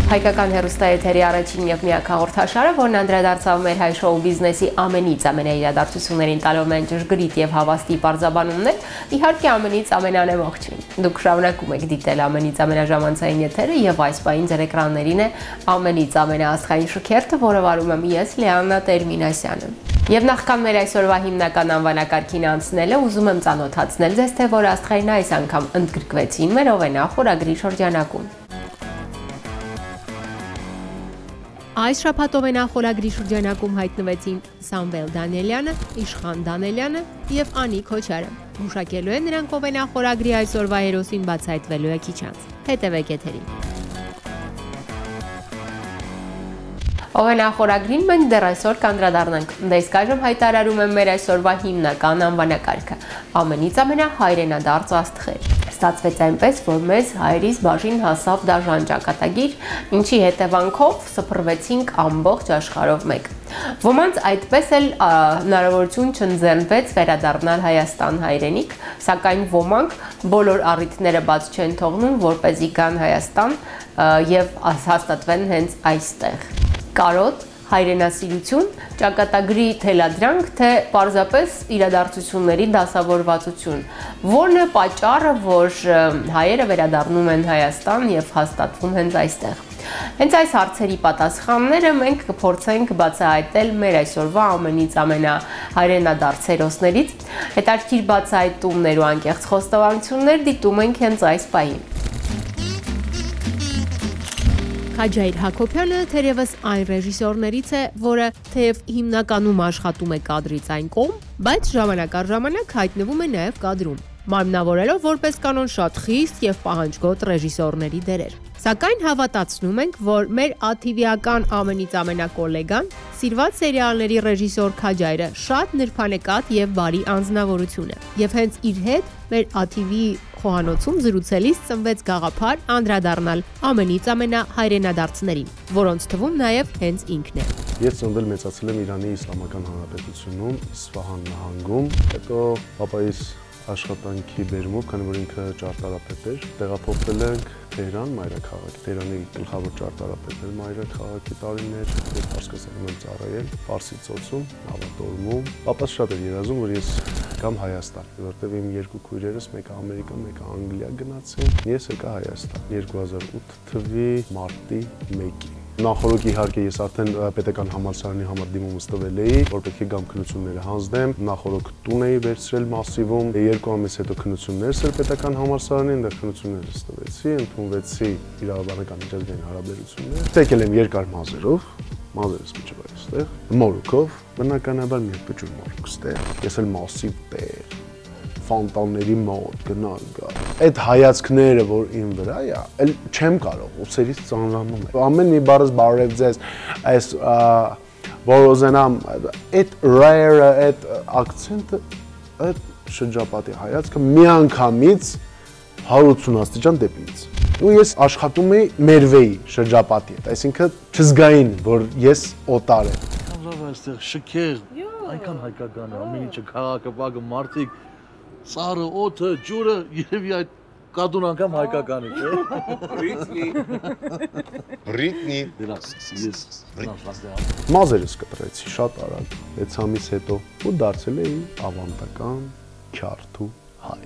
Հայկական հեռուստաեթերի առաջին և միակ հաղորդաշարը, որն անդրադարձավ մեր հայ շոու բիզնեսի ամենից ամենաիրադարձություններին տալով են ճշգրիտ և հավաստի պարզաբանումներ, իհարկե ամենից ամենանևողջին։ Դուք շարունակում եք դիտել ամենից ամենաժամանցային եթերը և այս պահին ձեր էկրաններին է ամենից ամենաաստղային շքերթը, որը վարում եմ ես, Լիաննա Տերմինասյանը։ Եվ նախքան մեր այսօրվա հիմնական անվանակարգին անցնելը, ուզում եմ ծանոթացնել ձեզ, թե որ աստղերն այս անգամ ընդգրկվեցին մեր Ովենա խորագրի շրջանակում։ Այս շաբաթ Ովենա խորագրի շրջանակում հայտնվեցին Սամվել Դանիելյանը, Իշխան Դանելյանը և Անի Քոչարը։ Գուշակելու է նրանք Ովենա խորագրի այսօրվա հերոսին բացահայտվելու է քիչ անց։ Հետևեք եթերին։ Ովենա խորագրին մենք դեռ այսօր կանդրադառնանք, իսկ այժմ հայտարարում եմ մեր այսօրվա հիմնական անվանակարգը՝ ամենից ամենահայրենադարձ աստղեր։ Ստացվեց այնպես, որ մեզ հայերիս բաժին հասավ դաժան ճակատագիր, ինչի հետևանքով սփռվեցինք ամբողջ աշխարհով մեկ։ Ոմանց այդպես էլ հնարավորություն չընձեռնվեց վերադառնալ Հայաստան հայրենիք, սակայն ոմանք բոլոր առիթները բաց չեն թողնում, որպեսզի գան Հայաստան եւ հաստատվեն հենց այստեղ։ Կարոտ, հայրենասիրություն, ճակատագրի թելադրանք, թե պարզապես իրադարձությունների դասավորվածություն, որն է պատճառը, որ հայերը վերադառնում են Հայաստան եւ հաստատվում հենց այստեղ։ Հենց այս հարցերի պատասխանները մենք կփորձենք բացահայտել մեր այսօրվա ամենից ամենահայրենադարձ հերոսներից։ Հետաքրքիր բացահայտումներ ու անկեղծ խոստովանություններ դիտում ենք հենց այս պահին։ Քաջայր Հակոբյանը թերևս այն ռեժիսորներից է, որը թեև հիմնականում աշխատում է կադրից այն կողմ, բայց ժամանակ առ ժամանակ հայտնվում է նաև կադրում, մարմնավորելով որպես կանոն շատ խիստ և պահանջգոտ ռեժիսորների դերեր։ Սակայն հավատացնում ենք, որ մեր աթիվիական ամենից ամենակոլեգան, սիրված սերիալների ռեժիսոր Քաջայրը շատ նրբանկատ և բարի անձնավորություն է, և հենց իր հետ մեր աթիվի խոհանոցում զրուցելիս ծնվեց գաղափար անդրադառնալ ամենից ամենահայրենադարձներին, որոնց թվում նաև հենց ինքն է։ Ես ծնվել մեծացել եմ Իրանի Իսլամական Հանրապետությունում, Իսֆահան նահանգում, հետո պապայիս աշխատանքի բերումով, քանի որ ինքը ճարտարապետ էր, տեղափոխվել ենք Թեհրան, մայրաքաղաք։ Թեհրանի գլխավոր ճարտարապետն էր մայրաքաղաքի տարիներ, ես հասկացել եմ ծառայել Ֆարսի ծոցում, Նավատորմում։ Պապաս շատ էր երազում, որ ես գամ Հայաստան, որտեղ իմ երկու քույրերս, մեկը Ամերիկա, մեկը Անգլիա գնացին, ես եկա Հայաստան 2008 թվականի մարտի 1-ին։ Նախորդ իհարկե ես արդեն պետական համալսարանի համար դիմումս տվել էի, որ պետք է գամ քննությունները հանձնեմ, նախորդ տուն էի վերցրել Մասիվում, 2 ամիս հետո քննություններս էր պետական համալսարանի, այնտեղ քննություններս տվեցի, ընդունվեցի իրավաբանական միջազգային հարաբերություններ։ Եկել եմ երկար մազերով, մազերս միջև այստեղ, մորուքով, բնականաբար մի փոքր մորուք ստեղ, ես էլ Մասիվ տեր ֆոնտանների մոտ գնալ գա։ Այդ հայացքները, որ իմ վրա է, էլ չեմ կարող, ուսերից ծանրանում է։ Ամեն մի բառս բարև ձեզ, այս որ ուզենամ, այդ ռայերը, այդ ակցենտը, այդ շրջապատի հայացքը միանգամից 180 աստիճան դեպի ինձ։ Ու ես աշխատում էի Մերվեի շրջապատի հետ, այսինքն չզգային, որ ես օտար եմ։ Կամրավ այստեղ շքեղ, այնքան հայկական է, ամեն ինչը քաղաքը, բակը, մարդիկ Սարը, օդը, ջուրը, երևի այդ կադուն անգամ հայկական է, չէ՞։ Բրիտնի։ Ես Մազերս կտրեցի շատ արագ, 6 ամիս հետո ու դարձել էի ավանդական քյարթու հայ։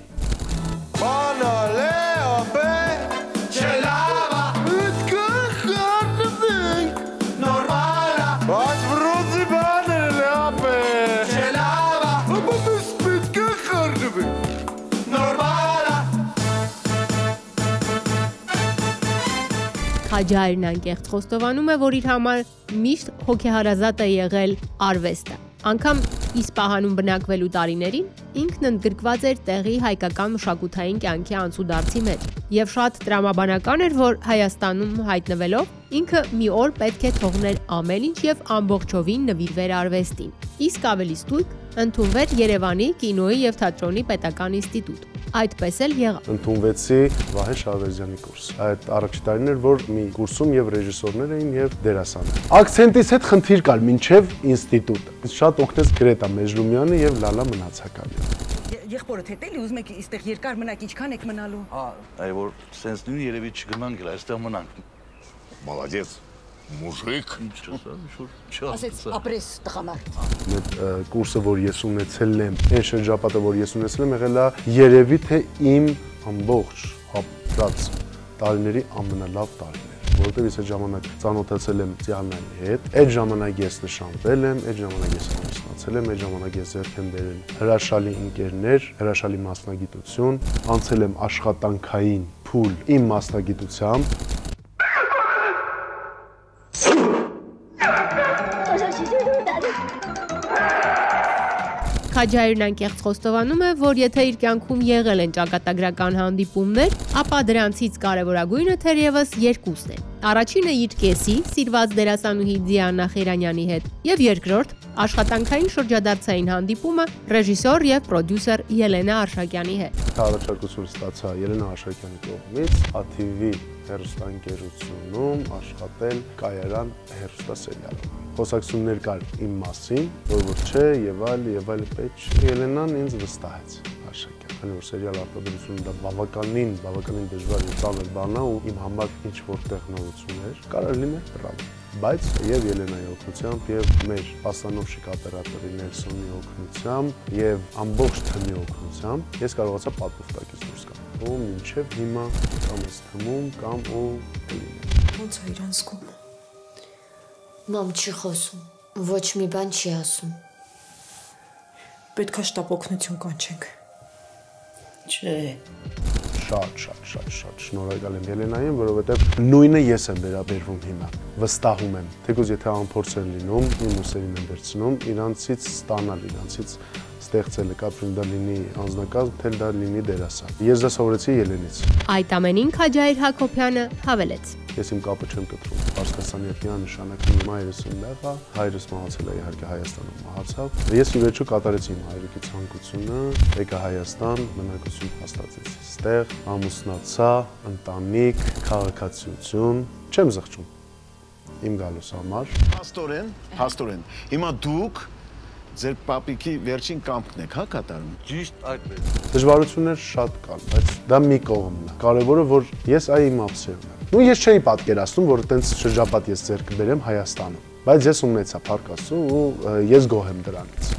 Քաջայրն անկեղծ խոստովանում է, որ իր համար միշտ հոգեհարազատ է եղել արվեստը։ Անգամ Իսպահանում բնակվելու տարիներին ինքն ընդգրկված էր տեղի հայկական մշակութային կյանքի անցուդարձի մեջ եւ շատ տրամաբանական էր, որ Հայաստանում հայտնվելով ինքը մի օր պետք է թողներ ամեն ինչ եւ ամբողջովին նվիրվեր արվեստին։ Իսկ ավելի ստույգ ընդունվեր Երևանի կինոյի եւ թատրոնի պետական ինստիտուտ։ Այդպես էլ եղավ։ Ընդունվեցի Վահե Շահվերդյանի կուրս։ Այդ առաջի տարին էր, որ մի կուրսում եւ ռեժիսորներ էին եւ դերասաններ։ Ակցենտից հետ խնդիր կար մինչեւ ինստիտուտ։ Շատ օգնեց Գրետա Մեժլումյանը եւ Լալա Մնացակալյանը։ եղբորդ հետ էլի ուզում եք այստեղ երկար մնաք, ինչքան եք մնալու։ Այ որ սենց նույն երևի չգնանք էլ, այստեղ մնանք։ Молодец, мужик։ Ինչ չասա, Ասեց ապրես տղամարդ։ Այդ կուրսը, որ ես ունեցել եմ, այն շրջապատը, որ ես ունեցել եմ, եղել է երևի թե իմ ամբողջ ապրած տարիների ամենալավ տարիներ, որովհետև ես այդ ժամանակ ծանոթացել եմ Ծիանայի հետ, այդ ժամանակ ես նշանվել եմ, այդ ժամանակ ես ամուսնացել եմ, այդ ժամանակ ես ձեռք եմ բերել հրաշալի ընկերներ, հրաշալի մասնագիտություն, անցել եմ աշխատանքային փուլ իմ մասնագիտությամբ։ Քաջայրն անկեղծ խոստովանում է, որ եթե իր կյանքում եղել են ճակատագրական հանդիպումներ, ապա դրանցից կարևորագույնը թերևս երկուսն են։ Առաջինը իր կեսի, սիրված դերասանուհի Դիանա Խերանյանի հետ, եւ երկրորդ աշխատանքային շրջադարձային հանդիպումը ռեժիսոր եւ պրոդյուսեր Ելենա Արշակյանի հետ։ Առաջարկություն ստացա Ելենա Արշակյանի կողմից ATV հեռուստաընկերությունում աշխատել կայարան հեռուստասերիալում։ Խոսակցություններ կար իմ մասին, որ չէ եւ այլ պետք։ Ելենան ինձ վստահեց Արշակյան, քանի որ սերիալ արտադրությունը դա բավականին դժվար ու ծանր բան է ու իմ համար ինչ որտեղ նորություններ կարող լինել բռավ։ Բայց եւ Ելենայի օգնությամբ եւ մեր պաստանովշիկ օպերատորի Նելսոնի օգնությամբ եւ ամբողջ թիմի օգնությամբ ես կարողացա պատվովտակից դուրս գալ։ Ու մինչեւ հիմա կամ ես թվում կամ ու Ոնց է իրան զգում։ Մամ չի խոսում, ոչ մի բան չի ասում։ Պետք է շտապ օգնություն կանչենք։ Չէ։ Շատ շնորհակալ եմ Ելենային, որովհետև նույնը ես եմ վերաբերվում հիմա։ Վստահում եմ, թեկուզ եթե անփորձ են լինում, իմ ուսերին եմ վերցնում, իրանցից ստանալ, իրանցից ստեղծելը, կապրին դա լինի անձնակազմ, թե դա լինի դերասան։ Ես դա սովորեցի Ելենից։ Այդ ամենին Քաջայր Հակոբյանը հավելեց. Ես իմ կապը չեմ կտրում։ Պարսկաստանի հետ նշանակում իմ հայրս ընդեղ է, հայրս մահացել է իհարկե Հայաստանում մահացավ։ Ես ի վերջո կատարեցի իմ հայրիկի ցանկությունը, եկա Հայաստան, բնակություն հաստատեցի այստեղ, ամուսնացա, ընտանիք, քաղաքացիություն, չեմ զղջում իմ գալուս համար։ Հաստորեն։ Հիմա դուք ձեր պապիկի վերջին կամքն եք, հա կատարում։ Ճիշտ այդպես։ Դժվարություններ շատ կան, բայց դա մի կողմն է։ Կարևորը որ ես իմ ապսերն եմ։ Ու ես չէի պատկերացնում, որ այտենց շրջապատ ես ձեռք բերեմ Հայաստանում, բայց ես ունեցա փառք Աստծո ու ես գոհ եմ դրանից։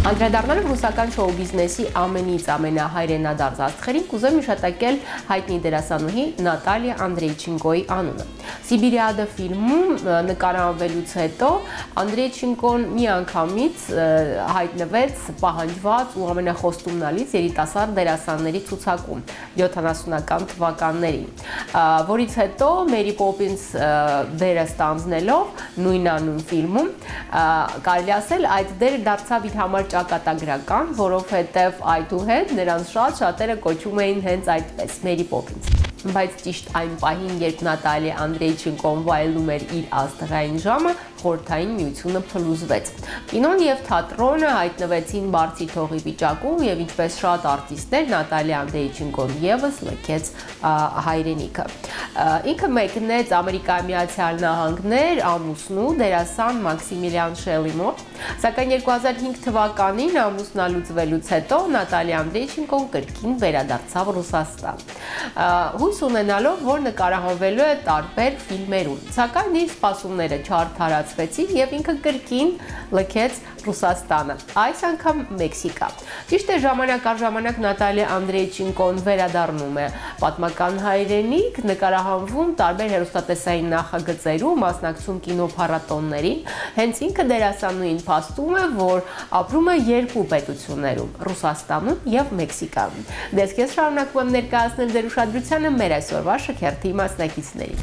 Անդրադառնալով ռուսական շոու բիզնեսի ամենից ամենահայրենադարձ աստղերին, կուզեմ հիշատակել հայտնի դերասանուհի Նատալիա Անդրեյչենկոյի անունը։ Սիբիրիադա ֆիլմում նկարահանվելուց հետո Անդրեյչենկոն միանգամից հայտնվեց պահանջված ու ամենախոստումնալից երիտասարդ դերասանների ցուցակում 70-ական թվականներին, որից հետո Մերի Պոպինս դերը ստանձնելով նույնանուն ֆիլմում կարելի ասել այդ դերը դարձավ իր համար ճակատագրական, որովհետև այդուհետ նրանց շատերը կոչում էին հենց այդպես Մերի Պոպինս։ Բայց ճիշտ այն պահին, երբ Նատալիա Անդրեյչենկոն վայելում էր իր աստղային ժամը, Խորհրդային Միությունը փլուզվեց։ Կինոն եւ թատրոնը հայտնվեցին բարձի թողի վիճակում եւ ինչպես շատ արտիստներ, Նատալիա Անդրեյչենկոն եւս լքեց հայրենիքը։ Ինքը մեկնեց Ամերիկայի Միացյալ Նահանգներ ամուսնու դերասան Մաքսիմիլիան Շելի մոտ, սակայն 2005 թվականին ամուսնալուծվելուց հետո Նատալիա Անդրեյչենկոն կրկին վերադարձավ Ռուսաստան։ Հույս ունենալով, որ նկարահանվելու է տարբեր ֆիլմերում, սակայն իր սպասումները չարդարացվեցին եւ ինքը կրկին լքեց Ռուսաստանը, այս անգամ Մեքսիկա։ Ճիշտ է, ժամանակ առ ժամանակ Նատալիա Անդրեյչենկոն վերադառնում է պատմական հայրենիք, նկարահանվում տարբեր հեռուստատեսային նախագծերում, մասնակցում կինոփառատոներին, հենց ինքը դերասանուհին փաստում է, որ ապրում է երկու պետություններում՝ Ռուսաստանում եւ Մեքսիկայում։ Դες ես շարունակում եմ ներկայացնել ձեր ուշադրությանը մեր այսօրվա շքերթի մասնակիցներին։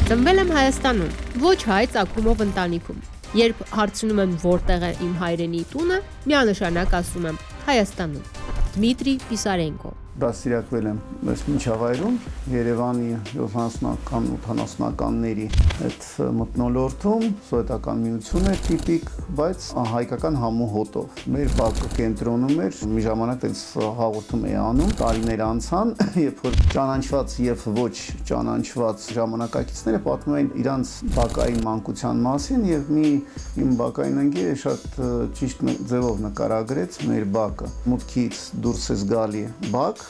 Ծնվել եմ Հայաստանում, ոչ հայ ծագումով ընտանիքում։ Երբ հարցնում եմ որտեղ է իմ հայրենի տունը, միանշանակ ասում եմ Հայաստանում։ Դմիտրի Պիսարենկո։ դաստիարակվել եմ այս միջավայրում Երևանի 70-ական 80-ականների այդ մթնոլորտում սովետական միություն էր տիպիկ, բայց հայկական համու հոտով։ Մեր բակը կենտրոնում էր, մի ժամանակ այս հաղորդում էի անում, տարիներ անցան, երբ որ ճանաչված եւ ոչ ճանաչված ժամանակակիցները պատմում էին իրանց բակային մանկության մասին եւ մի իմ բակային ընկերը շատ ճիշտ ձևով նկարագրեց մեր բակը։ Մուտքից դուրս է գալի բակ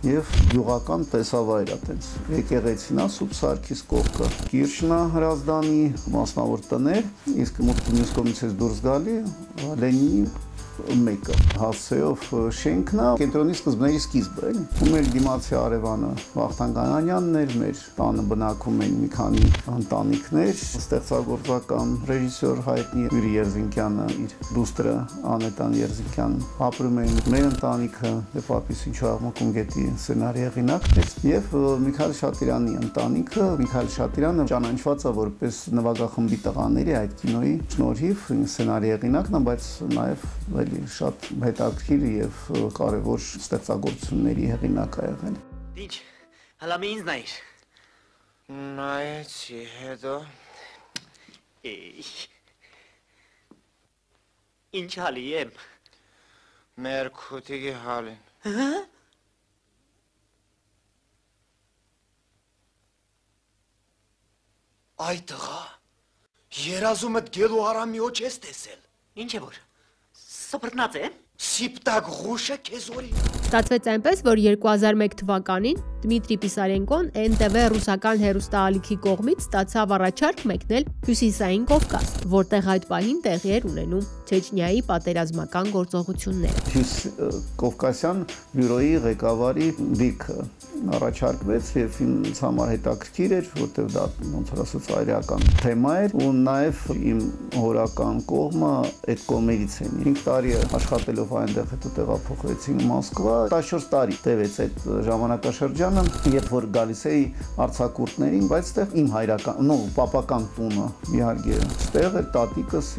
եւ գյուղական տեսավայր է տենց եկեղեցին է Սուրբ Սարգիս կողքը Կիրշնա Հրազդանի մասնավոր տներ իսկ մուտքի մյուս կողմից է դուրս գալի Լենինի մեկը հասցեով շենքն է կենտրոնի սկզբների սկիզբը էլի ու մեր դիմացի արևանը Վախթանգ Անանյանն էր մեր տանը բնակվում էին մի քանի ընտանիքներ ստեղծագործական ռեժիսոր հայտնի Յուրի Երզինկյանը իր դուստրը Անետան Երզինկյանն ապրում էին մեր ընտանիքը եւ պապիս ինչ աղմկում գետի սցենարի հեղինակն էր եւ Միքայել Շատիրյանի ընտանիքը Միքայել Շատիրյանը ճանաչված է որպես նվագախմբի տղաների այդ կինոյի շնորհիվ սցենարի հեղինակն է բայց նաեւ շատ հետաքրքիր եւ կարեւոր ստեղծագործությունների հեղինակ է եղել։ Ինչ, հələ մի ինձ նայիր։ Նայեցի, հետո Ինչ հալի եմ։ Մեր քութիկի հալին։ Հա։ Այ տղա, երազումդ գելու արամի ոչ ես տեսել։ Ինչ է որ։ Սփռնած է։ Սիպտակ ղուշը քեզ օրի։ Ստացվեց այնպես, որ 2001 թվականին Դմիտրի Պիսարենկոն NTV ռուսական հեռուստաալիքի կողմից ստացավ առաջարկ մեկնել Հյուսիսային Կովկաս, որտեղ այդ պահին տեղի էր ունենում Չեչնիայի պատերազմական գործողությունները։ Կովկասյան բյուրոյի ղեկավարի դիրքը առաջարկվեց եւ ինձ համար հետաքրքիր էր, որտեղ դա ոնց որ ասած այրական թեմա էր ու նաեւ իմ հորական կողմը այդ կողմերից են 5 տարի աշխատելով այնտեղ հետո տեղափոխվեցին Մոսկվա 14 տարի տևեց այդ ժամանակաշրջանը երբ որ գալիս էի արձակուրդներին բայց այդտեղ իմ հայրական պապական տունը իհարկե այդտեղ էր տատիկս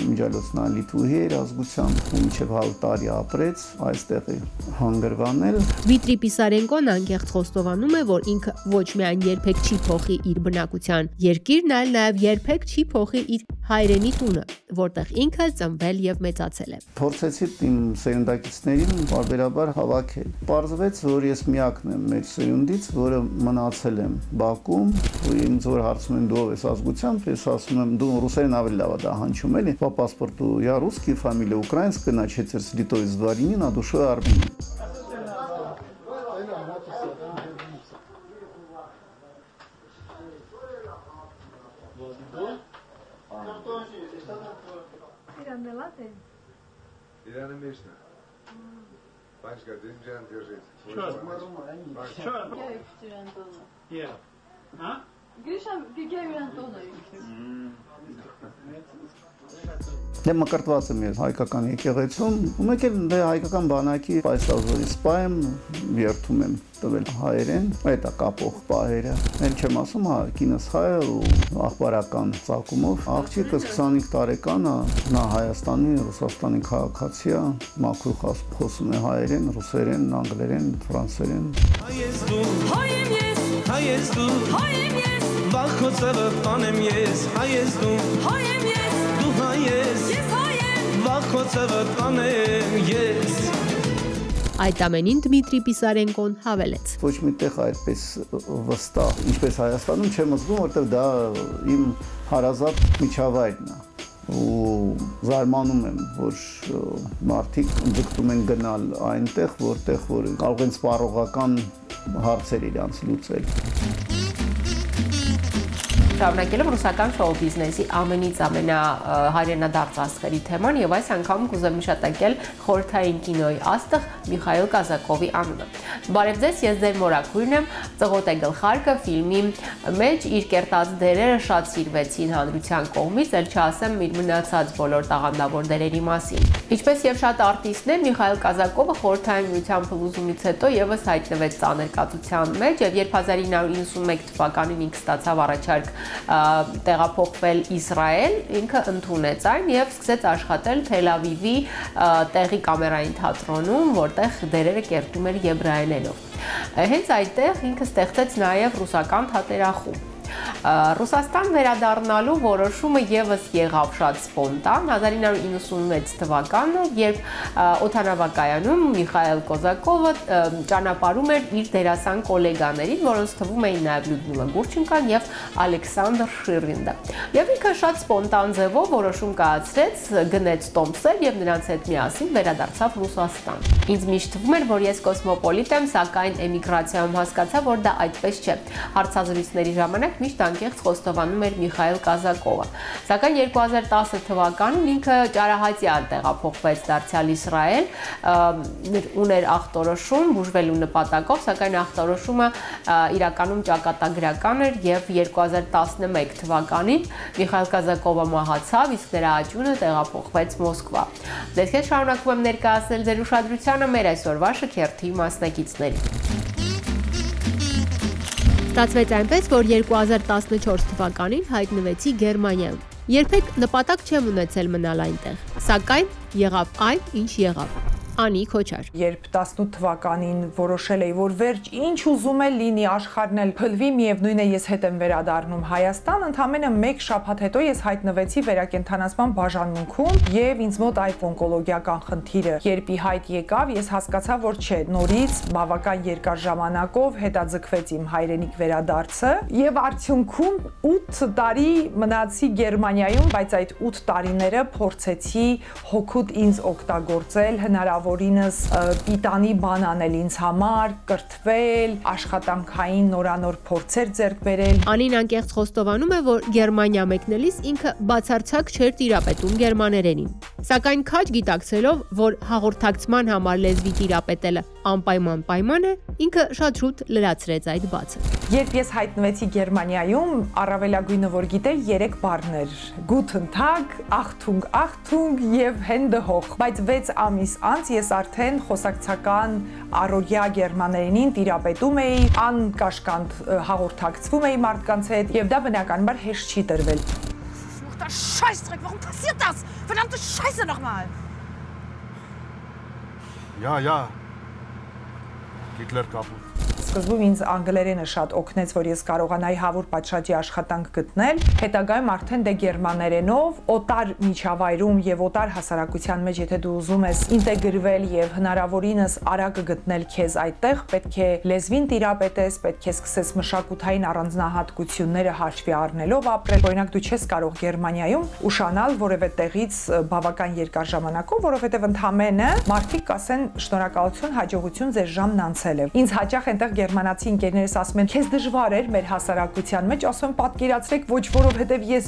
միջալոցնա լիտվուհի էր ազգությամբ ու մինչև 100 տարի ապրեց այստեղ է հանգրվանել Դմիտրի Պիսարենկոն անկեղծ խոստովանում է, որ ինքը ոչ միայն երբեք չի փոխի իր բնակության երկիրն, այլ նաև երբեք չի փոխի իր հայրենի տունը, որտեղ ինքը ծնվել եւ մեծացել է։ Փորձեցի իմ սերնդակիցներին բարբերաբար հավաքել։ Պարզվեց, որ ես միակն եմ մեր սերունդից, որը մնացել եմ Բաքում, ու ինձ որ հարցում են դու ով ես ազգությամբ, ես ասում եմ դու ռուսերեն ավելի լավ է դա հնչում էլի։ По паспорту я русский, фамилия украинская, на четверть литовец дворянин, а душой армянин։ Ирана Мишна. Панчка, ты джан держись. Что? Я их в Антона. Я. А? Гриша, бегай Антона. Դե մկրտված եմ ես հայկական եկեղեցում, ու մեկ էլ դե հայկական բանակի պայծազորի սպա եմ, երթում եմ տվել հայերեն, այդ է կապող պահերը։ Էլ չեմ ասում, հա, կինս հայ է ու աղբարական ծագումով։ Աղջիկս 25 տարեկան է, նա Հայաստանի, Ռուսաստանի քաղաքացի է, մաքուր խոսում է հայերեն, ռուսերեն, անգլերեն, ֆրանսերեն։ Հայ ես դու, հայ եմ ես, հայ ես դու, հայ եմ ես, վախոցը տանեմ ես, հայ ես դու, հայ եմ ես, դու հայ ես, ես հայ եմ, վախոցը տանեմ ես։ Այդ ամենին Դմիտրի Պիսարենկոն հավելեց. Ոչ միտեղ այդպես վստահ, ինչպես Հայաստանում չեմ զգում, որտեղ դա իմ հարազատ միջավայրն է։ Ու զարմանում եմ, որ մարդիկ ձգտում են գնալ այնտեղ, որտեղ որ կարող են սպառողական հարցեր իրանց լուծել։ Շարունակելով ռուսական շոու բիզնեսի ամենից ամենահայրենադարձ աստղերի թեման եւ այս անգամ կուզեմ հիշատակել խորհրդային կինոյի աստղ Միխայել Կազակովի անունը։ Բարև ձեզ, ես ձեր մորաքույրն եմ, Ծղոտ է գլխարկը ֆիլմի մեջ իր կերտած դերերը շատ սիրվեցին հանրության կողմից, ել չասեմ իր մնացած բոլոր տաղանդավոր դերերի մասին։ Ինչպես եւ շատ արտիստներ, Միխայել Կազակովը խորհրդային միության փլուզումից հետո եւս հայտնվեց ծանր կացության մեջ եւ երբ 1991 թվականին ինքը ստացավ առաջարկ տեղափոխվել Իսրայել, ինքը ընդունեց այն եւ սկսեց աշխատել Թել Ավիվի տեղի կամերային թատրոնում, որտեղ դերերը կերտում էր եբրայերենով։ Հենց այդտեղ ինքը ստեղծեց նաեւ ռուսական թատերախումբ։ Ռուսաստան վերադառնալու որոշումը եւս եղավ շատ սպոնտան 1996 թվականը, երբ օդանավակայանում Միխայել Կոզակովը ճանապարհում էր իր դերասան գոլեգաներին, որոնց թվում էին նաեւ Լյուդմիլա Գուրչենկան եւ Ալեքսանդր Շիրինդը։ Եվ ինքը շատ սպոնտան ձևով որոշում կայացրեց, գնեց Տոմսել եւ նրանց հետ միասին վերադարձավ Ռուսաստան։ Ինձ միշտ թվում էր, որ ես կոսմոպոլիտ եմ, սակայն էմիգրացիայում հասկացա, որ դա այդպես չէ։ Հարցազրույցների ժամանակ միշտ անկեղծ խոստովանում էր Միխայել Կազակովը։ Սակայն 2010 թվականին ինքը ճարահատյալ տեղափոխվեց դարձյալ Իսրայել, ուներ ախտորոշում բուժվելու նպատակով, սակայն ախտորոշումը իրականում ճակատագրական էր եւ 2011 թվականին Միխայել Կազակովը մահացավ, իսկ նրա աջունը տեղափոխվեց Մոսկվա։ Ձեզ հետ շարունակում եմ ներկայացնել ձեր ուշադրությանը մեր այսօրվա շքերթի մասնակիցներին։ Ստացվեց այնպես, որ 2014 թվականին հայտնվեցի Գերմանիայում։ Երբեք նպատակ չեմ ունեցել մնալ այնտեղ, սակայն եղավ այն, ինչ եղավ։ Անի Քոչար։ Երբ 18 թվականին որոշել էի, որ վերջ ինչ ուզում է լինի, աշխարհն էլ փլվի, միևնույն է ես հետ եմ վերադառնում Հայաստան, ընդամենը 1 շաբաթ հետո ես հայտնվեցի վերակենդանացման բաժանմունքում եւ ինձ մոտ այդ օնկոլոգիական խնդիրը երբ ի հայտ եկավ, ես հասկացա, որ չէ, նորից բավական երկար ժամանակով հետաձգվեց իմ հայրենիք վերադարձը եւ արդյունքում 8 տարի մնացի Գերմանիայում, բայց այդ 8 տարիները փորձեցի հոգուտ ինձ օգտագործել հնարավորինս պիտանի բան անել ինձ համար, կրթվել, աշխատանքային նորանոր փորձեր ձեռք բերել։ Անին անկեղծ խոստովանում է, որ Գերմանիա մեկնելիս ինքը բացարձակ չէր տիրապետում գերմաներենին։ Սակայն քաջ գիտակցելով, որ հաղորդակցման համար լեզվի տիրապետելը անպայման պայման է, ինքը շատ շուտ լրացրեց այդ բացը։ Երբ ես հայտնվեցի Գերմանիայում, առավելագույնը որ գիտեի 3 բառներ՝ Guten Tag, Achtung, Achtung եւ Hände hoch, բայց 6 ամիս անց ես արդեն խոսակցական առօրյա գերմաներենին տիրապետում էի, անկաշկանդ հաղորդակցվում էի մարդկանց հետ եւ դա բնականաբար հեշտ չի տրվել։ Scheißdreck, warum passiert das? Verdammte Scheiße nochmal! Ja. Hitler kaputt. Սկզբում ինձ անգլերենը շատ օգնեց, որ ես կարողանայի հավուր պատշաճի աշխատանք գտնել, հետագայում արդեն դե գերմաներենով, օտար միջավայրում եւ օտար հասարակության մեջ, եթե դու ուզում ես ինտեգրվել եւ հնարավորինս արագ գտնել քեզ այդտեղ, պետք է լեզվին տիրապետես, պետք է սկսես մշակութային առանձնահատկությունները հաշվի առնելով ապրել։ Օրինակ դու չես կարող Գերմանիայում ուշանալ որևէ տեղից բավական երկար ժամանակով, որովհետեւ ընդամենը մարդիկ կասեն շնորհակալություն, հաջողություն, ձեր ժամն անցել է։ Ինձ հաճախ այնտեղ գերմանացի ընկերներս ասում են, քեզ դժվար էր մեր հասարակության մեջ, ասում եմ պատկերացրեք, ոչ որովհետև ես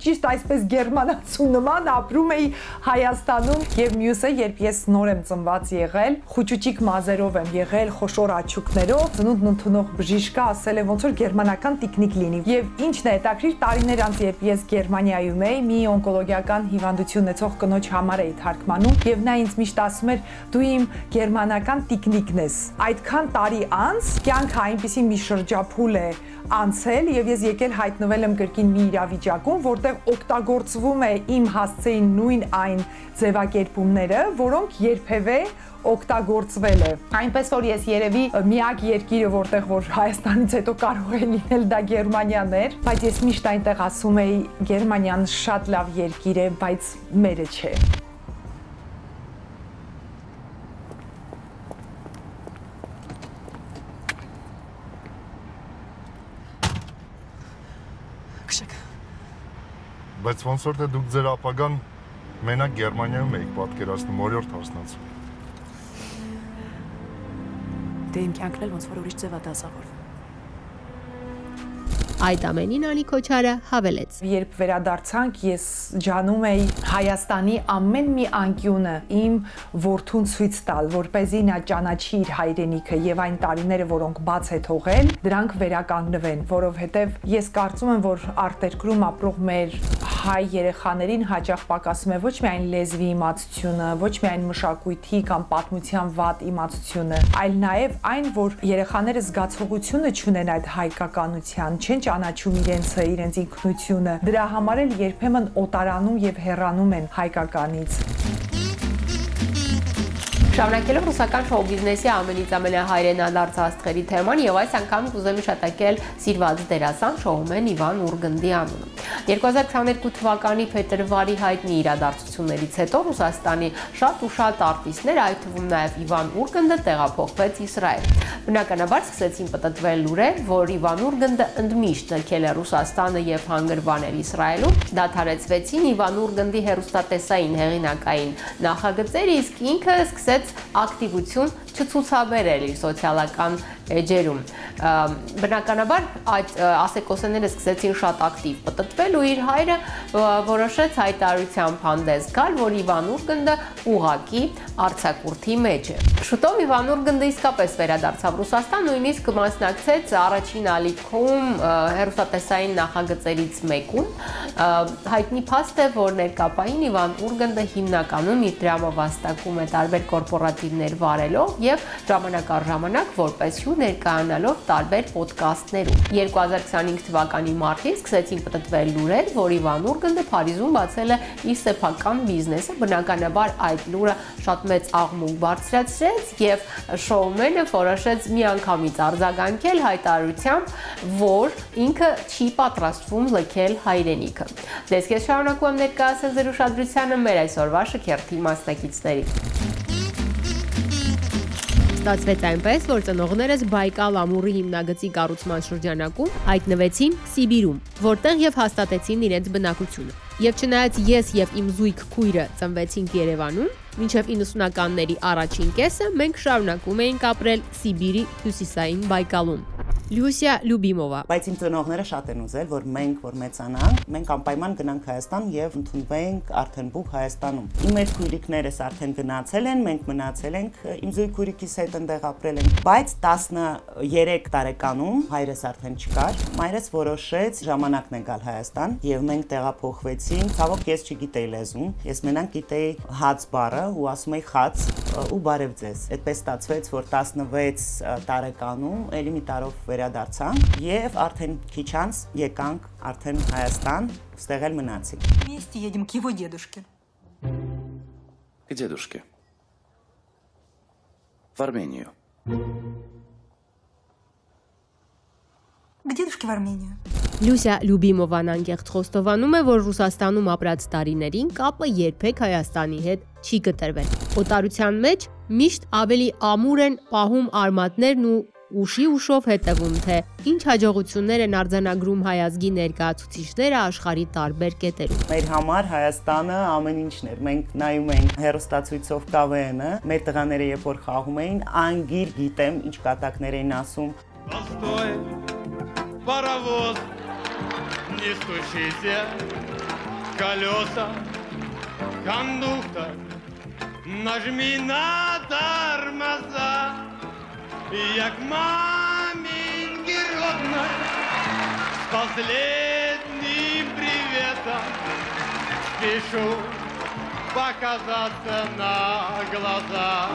ճիշտ այսպես գերմանացու նման ապրում էի Հայաստանում եւ մյուսը, երբ ես նոր եմ ծնված եղել, խուճուճիկ մազերով եմ եղել, խոշոր աչուկներով, ծնունդն ընդունող բժիշկը ասել է ոնց որ գերմանական տիկնիկ լինի։ Եվ ինչն է հետաքրիր, տարիներ անց երբ ես Գերմանիայում էի, մի օնկոլոգիական հիվանդություն ունեցող կնոջ համար էի թարգմանում եւ նա ինձ միշտ ասում էր, դու իմ գերմանական տիկնիկն ես։ Այդքան տարի անց կյանքը այնպիսի մի շրջափուլ է անցել եւ ես եկել հայտնվել եմ կրկին մի իրավիճակում, որտեղ օգտագործվում է իմ հասցեին նույն այն ձևակերպումները, որոնք երբևէ օգտագործվել է։ Այնպես որ ես երևի միակ երկիրը, որտեղ որ Հայաստանից հետո կարող է լինել դա Գերմանիան էր, բայց ես միշտ այնտեղ ասում էի Գերմանիան շատ լավ երկիր է, բայց մերը չէ։ Բայց ոնց որ թե դուք ձեր ապագան մենակ Գերմանիայում եք պատկերացնում, օրիորդ հասնացում։ Դե իմ կյանքն էլ ոնց որ ուրիշ ձև է դասավորվում։ Այդ ամենին Անի Քոչարը հավելեց. Երբ վերադարձանք, ես ջանում էի Հայաստանի ամեն մի անկյունը իմ որդուն ցույց տալ, որպեսզի նա ճանաչի իր հայրենիքը եւ այն տարիները, որոնք բաց է թողել, դրանք վերականգնվեն, որովհետեւ ես կարծում եմ, որ արտերկրում ապրող մեր հայ երեխաներին հաճախ պակասում է ոչ միայն լեզվի իմացությունը, ոչ միայն մշակույթի կամ պատմության վատ իմացությունը, այլ նաև այն, որ երեխաները զգացողությունը չունեն այդ հայկականության, չեն ճանաչում իրենց ինքնությունը, դրա համար էլ երբեմն օտարանում եւ հեռանում են հայկականից։ Շարունակելով ռուսական շոու բիզնեսի ամենից ամենահայրենադարձ աստղերի թեման եւ այս անգամ կուզեմ հիշատակել սիրված դերասան շոումեն Իվան Ուրգնդի անունը։ 2022 թվականի փետրվարի հայտնի իրադարձություններից հետո Ռուսաստանի շատ ու շատ արտիստներ, այդ թվում նաեւ Իվան Ուրգնդը տեղափոխվեց Իսրայել։ Բնականաբար սկսեցին պտտվել լուրեր, որ Իվան Ուրգնդը ընդմիշտ լքել է Ռուսաստանը եւ հանգրվանել Իսրայելում, դադարեցվեցին Իվան Ուրգնդի հեռուստատեսային հեղինակային նախագծերը, իսկ ինքը սկսեց ակտիվություն չցուցաբերել իր սոցիալական էջերում։ Բնականաբար այդ ասեկոսեները սկսեցին շատ ակտիվ պտտվել ու իր հայրը որոշեց հայտարարությամբ հանդես գալ, որ Իվան Ուրգնդը ուղղակի արձակուրդի մեջ է։ Շուտով Իվան Ուրգնդը իսկապես վերադարձավ Ռուսաստան, նույնիսկ մասնակցեց առաջին ալիքում հեռուստատեսային նախագծերից մեկում։ Հայտնի փաստ է, որ ներկապային Իվան Ուրգնդը հիմնականում իր դրամավաստակում է տարբեր կորպորատիվներ վարելով եւ ժամանակ առ ժամանակ որպես հյուր ներկայանալով տարբեր ոդկասթներում։ 2025 թվականի մարտին սկսեցին պտտվել լուրեր, որ Իվան Ուրգնդը Փարիզում բացել է իր սեփական բիզնեսը, բնականաբար այդ լուրը շատ մեծ աղմուկ բարձրացրեց եւ շոումենը որոշեց միանգամից արձագանքել հայտարարությամբ, որ ինքը չի պատրաստվում լքել հայրենիքը։ Դες ես շարունակում եմ ներկայացնել ձեր ուշադրությանը մեր այսօրվա շքերթի մասնակիցներին։ Ստացվեց այնպես, որ ծնողներս Բայկալ ամուրի հիմնագծի կառուցման շրջանակում հայտնվեցին Սիբիրում, որտեղ եւ հաստատեցին իրենց բնակությունը։ Եվ չնայած ես եւ իմ զույգ քույրը ծնվեցինք Երևանում, մինչև 90-ականների առաջին կեսը մենք շարունակում էինք ապրել Սիբիրի հյուսիսային Բայկալում։ Լյուսիա Լյուբիմովա։ Բայց իմ ծնողները շատ են ուզել, որ մենք որ մեծանանք, մենք անպայման գնանք Հայաստան եւ ընդունվենք արդեն բուք Հայաստանում։ Իմ այդ քույրիկներս արդեն գնացել են, մենք մնացել ենք, իմ զույգ քույրիկիս հետ այնտեղ ապրել ենք, բայց 13 տարեկանում հայրս արդեն չկար, մայրս որոշեց ժամանակն է գալ Հայաստան եւ մենք տեղափոխվեցինք։ Ցավոք ես չգիտեի լեզուն, ես մենակ գիտեի հաց բառը ու ասում էի խաց ու բարև ձեզ։ Այդպես ստացվեց, որ 16 տարեկանում էլի մի տարով վերադարձանք եւ արդեն քիչ անց եկանք արդեն Հայաստան, ստեղ էլ մնացինք։ Вместе едем к его дедушке. К дедушке. В Армению. К дедушке в Армению. Լյուսիա Լյուբիմովան անկեղծ խոստովանում է, որ Ռուսաստանում ապրած տարիներին կապը երբեք Հայաստանի հետ չի կտրվել։ Օտարության մեջ միշտ ավելի ամուր են պահում արմատներն ու ուշի ուշով հետևում, թե ինչ հաջողություններ են արձանագրում հայ ազգի ներկայացուցիչները աշխարհի տարբեր կետերում։ Մեր համար Հայաստանը ամեն ինչն էր։ Մենք նայում էինք հեռուստացույցով ԿՎՆ-ը, մեր տղաները երբ որ խաղում էին, անգիր գիտեմ ինչ կատակներ էին ասում։ Паровоз, не стучите, колеса, кондуктор, нажми на тормоза, я к маменьке родной с последним приветом спешу показаться на глаза.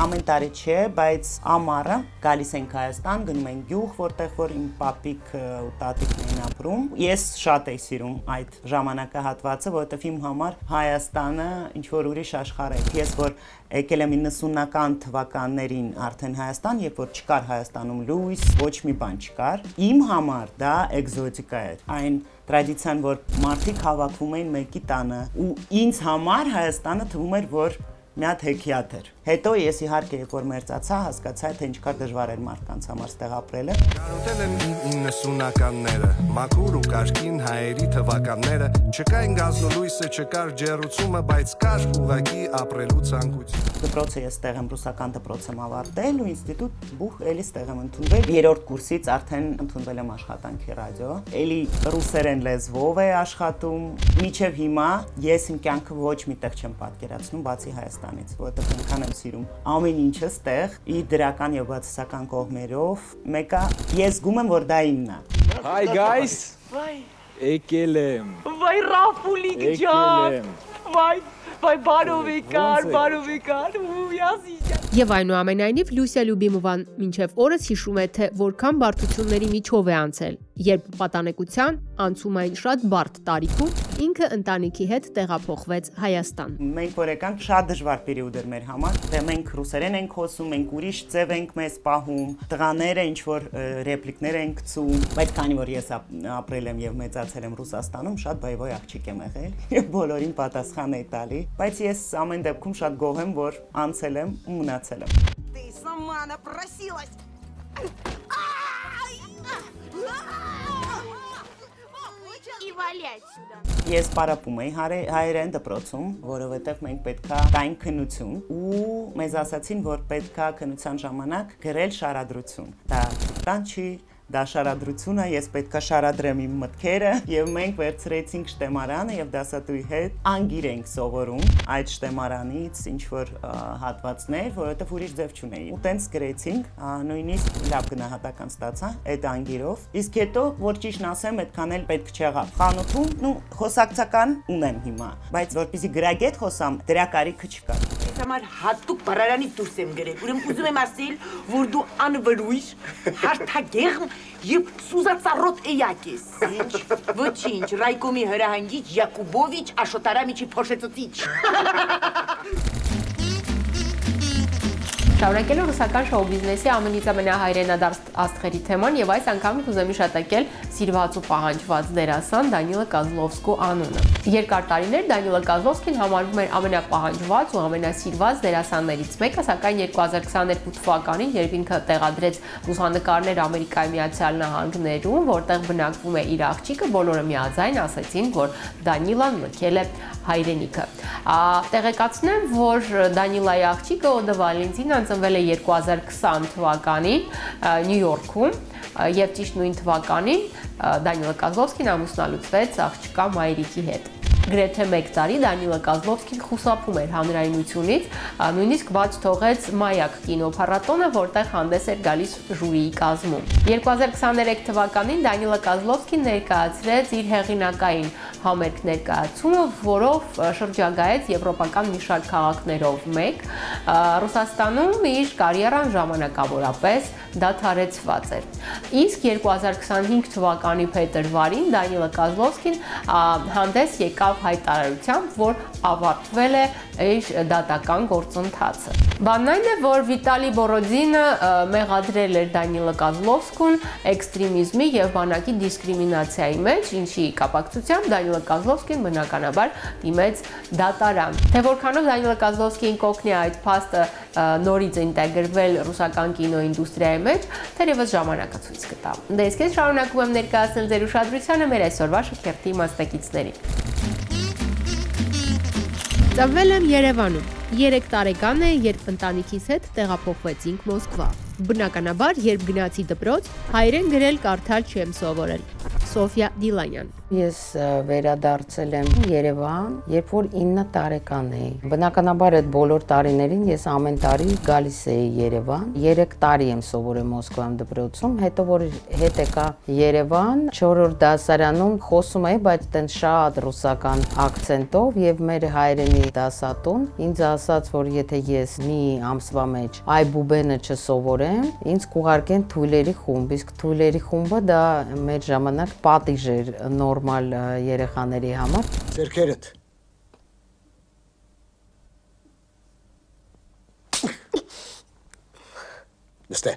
Ամեն տարի չէ, բայց ամառը գալիս ենք Հայաստան, գնում ենք գյուղ, որտեղ որ իմ պապիկ ու տատիկն էին ապրում։ Ես շատ էի սիրում այդ ժամանակահատվածը, որովհետև իմ համար Հայաստանը ինչ որ ուրիշ աշխարհ է։ Ես որ եկել եմ 90-ական թվականներին արդեն Հայաստան, երբ որ չկար Հայաստանում լույս, ոչ մի բան չկար, իմ համար դա էկզոտիկա էր։ Այն տրադիցիան, որ մարդիկ հավաքվում էին մեկի տանը, ու ինձ համար Հայաստանը թվում էր, որ մի հատ հեքիաթ էր։ Հետո ես իհարկե երբ որ մերձացա, հասկացա, թե ինչքան դժվար էր մարդկանց համար ստեղ ապրելը։ Կարոտել եմ 90-ականները, մաքուր ու կաշկին հայերի թվականները, չկային գազնոլույսը, չկար ջեռուցումը, բայց կար ուղակի ապրելու ցանկություն։ Դպրոցը ես ստեղ եմ ռուսական դպրոց եմ ավարտել ու ինստիտուտ բուխ էլի ստեղ եմ ընդունվել։ Երրորդ կուրսից արդեն ընդունվել եմ աշխատանքի ռադիո։ Էլի ռուսերեն լեզվով է աշխատում։ Մինչև հիմա ես իմ կյանքը ոչ միտեղ չեմ պատկերացնում, բացի Հայաստանից, որովհետև այնքան եմ սիրում ամեն ինչը ստեղ իր դրական եւ բացասական կողմերով։ Մեկը ես զգում եմ, որ դա իմն է։ Hi guys. Եկել եմ։ Վայ Ռաֆուլիկ ջան։ Վայ բարով եկար, ույազի ջան։ Եվ այնուամենայնիվ Լուսիա Լյուբիմովան մինչև օրս հիշում է, թե որքան բարդությունների միջով է անցել, երբ պատանեկության անցումային շատ բարդ տարիքում ինքը ընտանիքի հետ տեղափոխվեց Հայաստան։ Մենք որ եկանք շատ դժվար պերիոդ էր մեր համար, դե մենք ռուսերեն ենք խոսում, մենք ուրիշ ձև ենք մեզ պահում, տղաները ինչ որ ռեպլիկներ են գցում, բայց քանի որ ես ապրել եմ եւ մեծացել եմ Ռուսաստանում, շատ բայվոյ աղջիկ եմ եղել եւ բոլորին պատասխան է տալի, բայց ես ամեն դեպքում շատ գոհ եմ, որ անցել եմ ու մնացել եմ։ Ты сама напросилась. И валяй сюда. Ես պարապում էի հայերեն դպրոցում, որովհետև մենք պետքա տային քննություն ու մեզ ասացին, որ պետքա քննության ժամանակ գրել շարադրություն։ Դա տանչի դա շարադրությունը, ես պետքա շարադրեմ իմ մտքերը եւ մենք վերցրեցինք շտեմարանը եւ դասատուի հետ անգիր ենք սովորում այդ շտեմարանից ինչ որ հատվածներ, որովհետեւ ուրիշ ձև չունեի։ Ու տենց գրեցինք, նույնիսկ լավ գնահատական ստացա այդ անգիրով։ Իսկ հետո, որ ճիշտն ասեմ, այդքան էլ պետք չեղավ։ Խանութում, խոսակցական ունեմ հիմա, բայց որպեսզի գրագետ խոսամ, դրա կարիքը չկա։ Համար հատուկ բարարանից դուրս եմ գրել, ուրեմն ուզում եմ ասել, որ դու անվրույժ, հարթագեղմ եւ սուզածառոտ էակ ես։ Ինչ, ոչինչ, Ռայկոմի հրահանգիչ Յակուբովիչ Աշոտարամիչի փոշեցուցիչ։ Շարունակելով ռուսական շոու բիզնեսի ամենից ամենահայրենադարձ աստղերի թեման եւ այս անգամ կուզեմ իշատակել սիրված ու պահանջված դերասան Դանիլա Կազլովսկու անունը։ Երկար տարիներ Դանիլա Կազլովսկին համարվում էր ամենապահանջված ու ամենասիրված դերասաններից մեկը, սակայն 2022 թվականին, երբ ինքը տեղադրեց լուսանկարներ Ամերիկայի Միացյալ Նահանգներում, որտեղ բնակվում է իր աղջիկը, բոլորը միաձայն ասացին, որ Դանիլան լքել է հայրենիքը։ Տեղեկացնեմ, որ Դանիլայի աղջիկը Օդա Վալենտինան ծնվել է 2020 թվականին Նյու Յորքում եւ ճիշտ նույն թվականին Դանիլա Կազլովսկին ամուսնալուծվեց աղջկա մայրիկի հետ։ Գրեթե 1 տարի Դանիլա Կազլովսկին խուսափում էր հանրայնությունից, նույնիսկ բաց թողեց Մայակ կինոփառատոնը, որտեղ հանդես էր գալիս ժյուրիի կազմում։ 2023 թվականին Դանիլա Կազլովսկին ներկայացրեց իր հեղինակային համերգ ներկայացումը, որով շրջագայեց եվրոպական մի շարք քաղաքներով մեկ։ Ռուսաստանում իր կարիերան ժամանակավորապես դադարեցված էր։ Իսկ 2025 թվականի փետրվարին Դանիլա Կազլովսկին հանդես եկավ հայտարարությամբ, որ ավարտվել է իր դատական գործընթացը։ Բանն այն է, որ Վիտալի Բորոդինը մեղադրել էր Դանիլա Կազլովսկուն էքստրեմիզմի եւ բանակի դիսկրիմինացիայի մեջ, ինչի կապակցությամբ Դանիլա Կազլովսկին բնականաբար դիմեց դատարան։ Թե որքանով Դանիլա Կազլովսկին կօգնի այդ փաստը նորից ինտեգրվել ռուսական կինոինդուստրիայի մեջ, թերևս ժամանակը ցույց կտա։ Դե իսկ ես շարունակում եմ ներկայացնել ձեր ուշադրությանը մեր այսօրվա շքերթի մասնակիցներին։ Ծնվել եմ Երևանում։ 3 տարեկան է, երբ ընտանիքիս հետ տեղափոխվեցինք Մոսկվա։ Բնականաբար, երբ գնացի դպրոց, հայերեն գրել կարդալ չեմ սովորել։ Սոֆիա Դիլանյան։ Ես վերադարձել եմ Երևան, երբ որ 9 տարեկան էի։ Բնականաբար այդ բոլոր տարիներին ես ամեն տարի գալիս էի Երևան։ 3 տարի եմ սովորել Մոսկվայում դպրոցում, հետո որ հետ եկա Երևան, 4-րդ դասարանում խոսում էի, բայց տենց շատ ռուսական ակցենտով եւ մեր հայրենի դասատուն ինձ ասաց, որ եթե ես մի ամսվա մեջ այ բուբենը չսովորեմ, ինձ կուղարկեն թույլերի խումբ, իսկ թույլերի խումբը դա մեր ժամանակ պատիժ էր նորմալ երեխաների համար։ Ձերքերդ։ Նստե։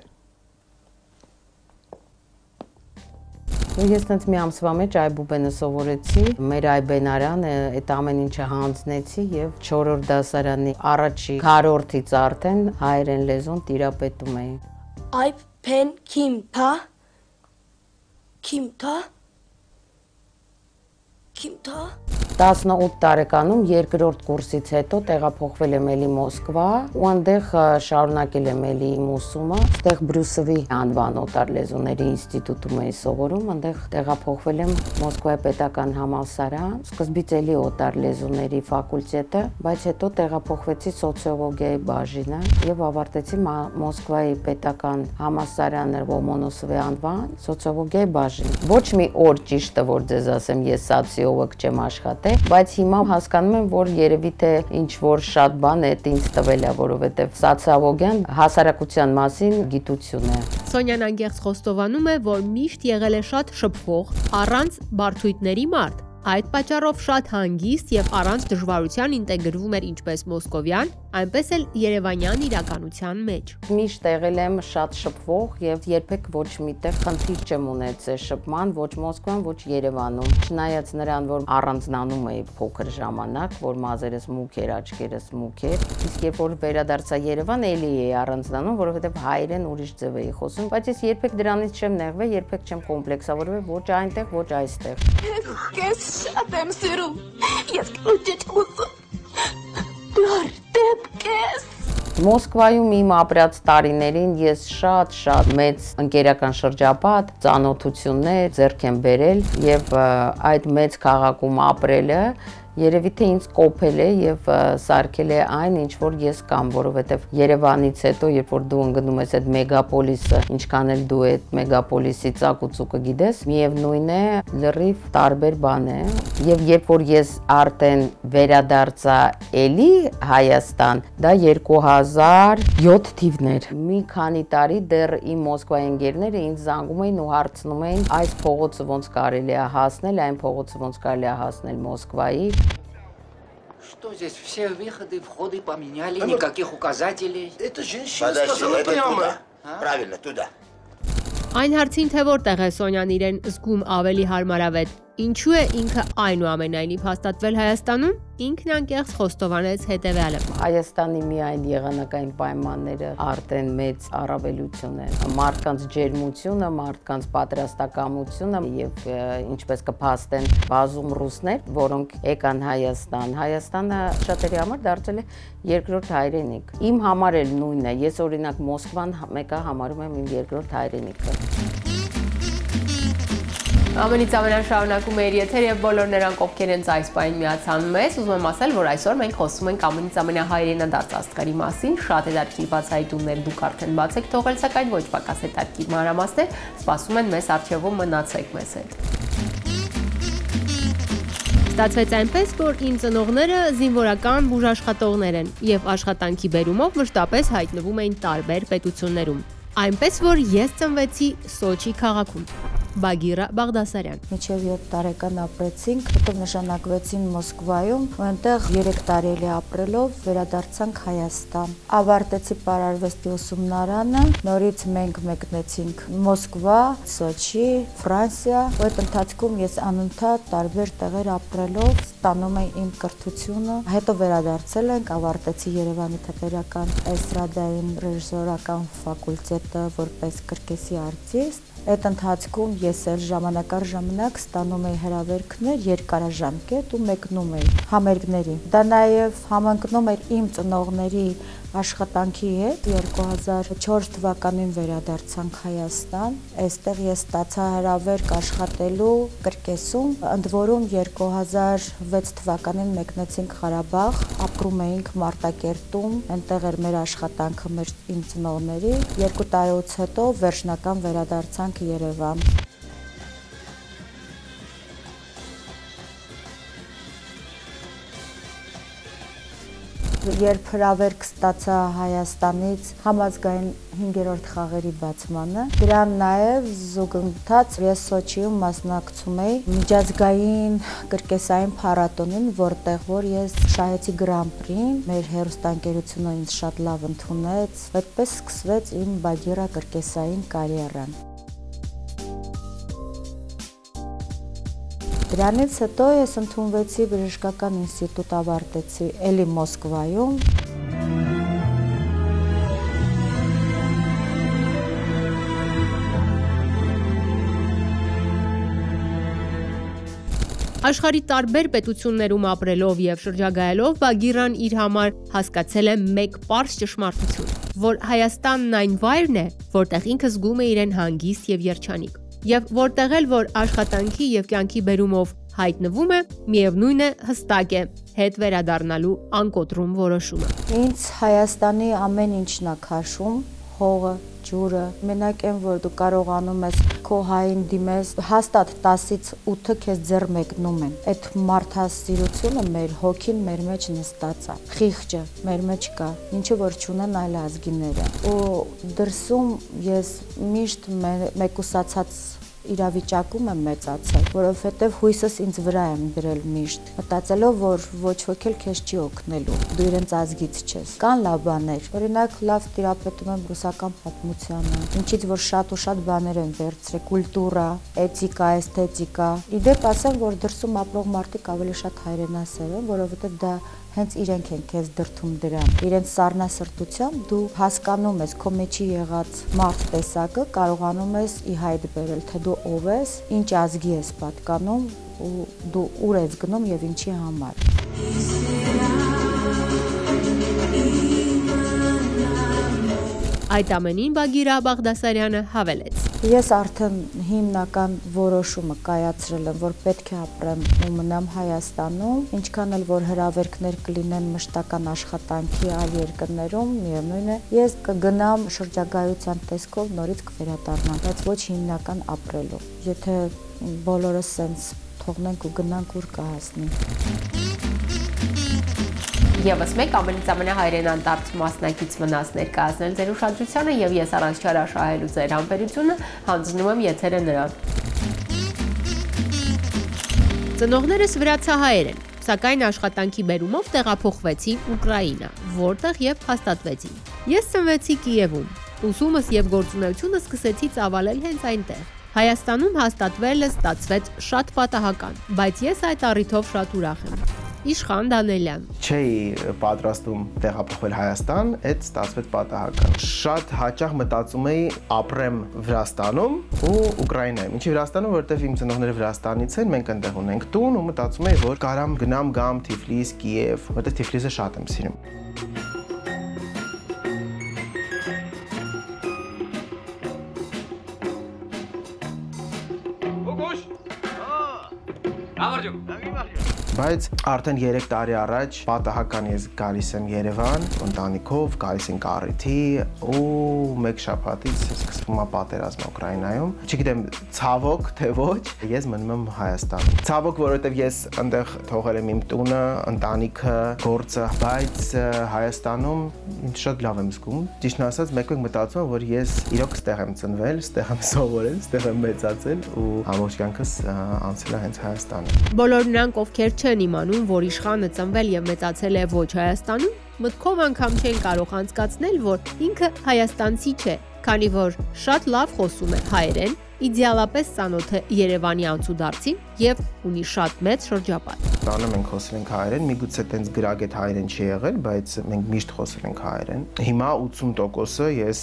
Ես տենց մի ամսվա մեջ այբուբենը սովորեցի, մեր այբենարանը այդ ամեն ինչը հանձնեցի եւ 4-րդ դասարանի առաջի քառորդից արդեն հայերեն լեզուն տիրապետում էի։ Այբեն քիմթա Քիմթա 18 տարեկանում երկրորդ կուրսից հետո տեղափոխվել եմ էլի Մոսկվա ու այնտեղ շարունակել եմ էլի իմ ուսումը։ Այստեղ Բրյուսովի անվան օտար լեզուների ինստիտուտում էի սովորում, այնտեղ տեղափոխվել եմ Մոսկվայի պետական համալսարան, սկզբից էլի օտար լեզուների ֆակուլտետը, բայց հետո տեղափոխվեցի սոցիոլոգիայի բաժինը եւ ավարտեցի Մոսկվայի պետական համալսարանը Լոմոնոսովի անվան սոցիոլոգիայի բաժին։ Ոչ մի օր ճիշտը որ ձեզ ասեմ, ես սոցիոլոգ չեմ աշխատել, բայց հիմա հասկանում եմ, որ երևի թե ինչ որ շատ բան է ինձ տվել է, որովհետև սոցիոլոգիան հասարակության մասին գիտություն է։ Սոնյան անկեղծ խոստովանում է, որ միշտ եղել է շատ շփվող, առանց բարդույթների մարդ։ Այդ պատճառով շատ հանգիստ եւ առանց դժվարության ինտեգրվում էր ինչպես մոսկովյան, այնպես էլ երևանյան իրականության մեջ։ Միշտ եղել եմ շատ շփվող եւ երբեք ոչ միտեղ խնդիր չեմ ունեցել շփման, ոչ Մոսկվան, ոչ Երևանում։ Չնայած նրան, որ առանձնանում էի փոքր ժամանակ, որ մազերս մուգ էր, աչքերս մուգ էր, իսկ երբ որ վերադարձա Երևան, էլի էի առանձնանում, որովհետեւ հայերեն ուրիշ ձև էի խոսում, բայց ես երբեք դրանից չեմ նեղվել, երբեք չեմ կոմպլեքսավորվել ոչ այնտեղ, ոչ այստեղ։ Շատ եմ սիրում, ես քո դեպքես։ Մոսկվայում իմ ապրած տարիներին ես շատ մեծ ընկերական շրջապատ, ծանոթություններ ձեռք եմ բերել եւ այդ մեծ քաղաքում ապրելը երևի թե ինձ կոփել է եւ սարքել է այն ինչ որ ես կամ, որովհետեւ Երևանից հետո երբ որ դու ընկնում ես այդ մեգապոլիսը, ինչքան էլ դու այդ մեգապոլիսի ծակուցուկը գիտես, միևնույն է լրիվ տարբեր բան է եւ երբ որ ես արդեն վերադարձա էլի Հայաստան, դա 2007 թիվներ։ Մի քանի տարի դեռ իմ Մոսկվայի ընկերները ինձ զանգում էին ու հարցնում էին այս փողոցը ոնց կարելի է հասնել, այն փողոցը ոնց կարելի է հասնել Մոսկվայի։ Что здесь все выходы, входы поменяли, никаких указателей? Это женщина сказала прямо. Правильно, туда. Այն հարցին թե որտեղ է Սոնյան իրեն զգում ավելի հարմարավետ, ինչու է ինքը այնուամենայնիվ հաստատվել Հայաստանում, ինքն անկեղծ խոստովանեց հետևյալը։ Հայաստանի միայն եղանակային պայմանները արդեն մեծ առավելություն են։ Մարդկանց ջերմությունը, մարդկանց պատրաստակամությունը եւ ինչպես կփաստեն բազում ռուսներ, որոնք եկան Հայաստան։ Հայաստանը շատերի համար դարձել է երկրորդ հայրենիք։ Իմ համար էլ նույնն է։ Ես օրինակ Մոսկվան մեկը համարում եմ իմ երկրորդ հայրենիքը։ Ամենից ամենան շարունակում է իր եթեր եւ բոլոր նրանք, ովքեր հենց այս պահին միացան մեզ, ուզում եմ ասել, որ այսօր մենք խոսում ենք ամենից ամենահայրենադարձ աստղերի մասին, շատ հետաքրքիր բացահայտումներ դուք արդեն բաց եք թողել, սակայն ոչ պակաս հետաքրքիր մանրամասներ սպասում են մեզ առջևում, մնացեք մեզ հետ։ Ստացվեց այնպես, որ իմ ծնողները զինվորական բուժաշխատողներ են եւ աշխատանքի բերումով մշտապես հայտնվում էին տարբեր պետություններում։ Այնպես որ ես ծնվեցի Սոչի քաղաքում։ Բագիրա Բաղդասարյան։ Մինչև 7 տարեկան ապրեցինք, հետո նշանակվեցին Մոսկվայում, ու այնտեղ 3 տարի էլի ապրելով վերադարձանք Հայաստան։ Ավարտեցի պարարվեստի ուսումնարանը, նորից մենք մեկնեցինք Մոսկվա, Սոչի, Ֆրանսիա, ու այդ ընթացքում ես անընդհատ տարբեր տեղեր ապրելով ստանում էի իմ կրթությունը։ Հետո վերադարձել ենք, ավարտեցի Երևանի թատերական էստրադային ռեժիսորական ֆակուլտետը որպես կրկեսի արտիստ։ Այդ ընթացքում ես էլ ժամանակ առ ժամանակ ստանում էի հրավերքներ, երկարաժամկետ ու մեկնում էի համերգների։ Դա նաև համընկնում էր իմ ծնողների աշխատանքի հետ։ 2004 թվականին վերադարձանք Հայաստան։ Այստեղ ես ստացա հրավերք աշխատելու կրկեսում։ Ընդ որում 2006 թվականին մեկնեցինք Ղարաբաղ, ապրում էինք Մարտակերտում, այնտեղ էր մեր աշխատանքը մեր իմ ծնողների։ 2 տարուց հետո վերջնական վերադարձանք Երևան։ Երբ հրավերք ստացա Հայաստանից համազգային 5-րդ խաղերի բացմանը, դրան նաև զուգընթաց ես Սոչիում մասնակցում էի միջազգային կրկեսային փառատոնին, որտեղ որ ես շահեցի Գրան-պրին, մեր հեռուստաընկերությունը ինձ շատ լավ ընդունեց, այդպես սկսվեց իմ Բագիրա կրկեսային կարիերան։ Դրանից հետո ես ընդունվեցի բժշկական ինստիտուտ, ավարտեցի էլի Մոսկվայում։ Աշխարհի տարբեր պետություններում ապրելով եւ շրջագայելով Բագիրան իր համար հասկացել է մեկ պարզ ճշմարտություն, որ Հայաստանն այն վայրն է, որտեղ ինքը զգում է իրեն հանգիստ եւ երջանիկ, եւ որտեղ էլ որ աշխատանքի եւ կյանքի բերումով հայտնվում է, միևնույն է հստակ է հետ վերադառնալու անկոտրում որոշումը։ Ինձ Հայաստանի ամեն ինչն է քաշում, հողը, ջուրը, մենակ այն որ դու կարողանում ես քո հային դիմես, հաստատ 10-ից 8-ը քեզ ձեռ մեկնում են։ Այդ մարդասիրությունը մեր հոգին մեր մեջ նստած է, խիղճը մեր մեջ կա, ինչը որ չունեն այլ ազգիները։ Ու դրսում ես միշտ մեկուսացած իրավիճակում եմ մեծացել, որովհետև հույսս ինձ վրա եմ դրել միշտ, մտածելով, որ ոչ ոք էլ քեզ չի օգնելու, դու իրենց ազգից չես։ Կան լավ բաներ, օրինակ լավ տիրապետում եմ ռուսական պատմությանը, ինչից որ շատ ու շատ բաներ են վերցրել, կուլտուրա, էթիկա, էսթետիկա։ Իդեպ ասեմ, որ դրսում ապրող մարդիկ ավելի շատ հայրենասեր են, որովհետև դա հենց իրենք են քեզ դրթում դրան։ Իրենց սառնասրտությամբ դու հասկանում ես քո մեջի եղած մարդ տեսակը, կարողանում ես ի հայտ բերել, թե դու ով ես, ինչ ազգի ես պատկանում ու դու ուր ես գնում եւ ինչի համար։ Այդ ամենին Բագիրա Բաղդասարյանը հավելեց. Ես արդեն հիմնական որոշումը կայացրել եմ, որ պետք է ապրեմ ու մնամ Հայաստանում, ինչքան էլ որ հրավերքներ կլինեն մշտական աշխատանքի այլ երկրներում, միևնույն է, ես կգնամ շրջագայության տեսքով նորից կվերադառնամ, բայց ոչ հիմնական ապրելու։ Եթե բոլորս սենց թողնենք ու գնանք, ուր կհասնի։ Եվս մեկ ամենից ամենահայրենադարձ մասնակից մնաց ներկայացնել ձեր ուշադրությանը եւ ես առանց չարաշահելու ձեր համբերությունը հանձնում եմ եթերը նրան։ Ծնողներս վրացահայեր են, սակայն աշխատանքի բերումով տեղափոխվեցին Ուկրաինա, որտեղ եւ հաստատվեցին։ Ես ծնվեցի Կիևում, ուսումս եւ գործունեությունը սկսեցի ծավալել հենց այնտեղ։ Հայաստանում հաստատվելը ստացվեց շատ պատահական, բայց ես այդ առիթով շատ ուրախ եմ։ Իշխան Դանելյան։ Չէի պատրաստում տեղափոխվել Հայաստան, այդ ստացվեց պատահական։ Շատ հաճախ մտածում էի ապրեմ Վրաստանում ու Ուկրաինայում։ Ինչի Վրաստանում, որովհետև իմ ծնողները Վրաստանից են, մենք այնտեղ ունենք տուն ու մտածում էի, որ կարամ գամ Թիֆլիս, Կիև, որովհետև Թիֆլիսը շատ եմ սիրում։ Բայց արդեն 3 տարի առաջ պատահական ես գալիս եմ Երևան, ընտանիքով, գալիս ենք առիթի ու մեկ շաբաթից սկսվում է պատերազմը Ուկրաինայում։ Չգիտեմ ցավոք թե ոչ, ես մնում եմ Հայաստանում։ Ցավոք, որովհետև ես այնտեղ թողել եմ իմ տունը, ընտանիքը, գործը, բայց Հայաստանում ինձ շատ լավ եմ զգում։ Ճիշտն ասած, մեկ-մեկ մտածում եմ, որ ես իրոք ստեղ եմ ծնվել, ստեղ եմ սովորել, ստեղ եմ մեծացել ու ամբողջ կյանքս անցել է հենց Հայաստանում։ Բոլոր նրանք, ովքեր չեն իմանում, որ իշխանը ծնվել եւ մեծացել է ոչ Հայաստանում, մտքով անգամ չեն կարող անցկացնել, որ ինքը հայաստանցի չէ, քանի որ շատ լավ խոսում է հայերեն, իդեալապես ծանոթ է Երևանի անցուդարձին եւ ունի շատ մեծ շրջապատ։ Տանը մենք խոսել ենք հայերեն, միգուցե տենց գրագետ հայերեն չի եղել, բայց մենք միշտ խոսել ենք հայերեն։ Հիմա 80%-ը ես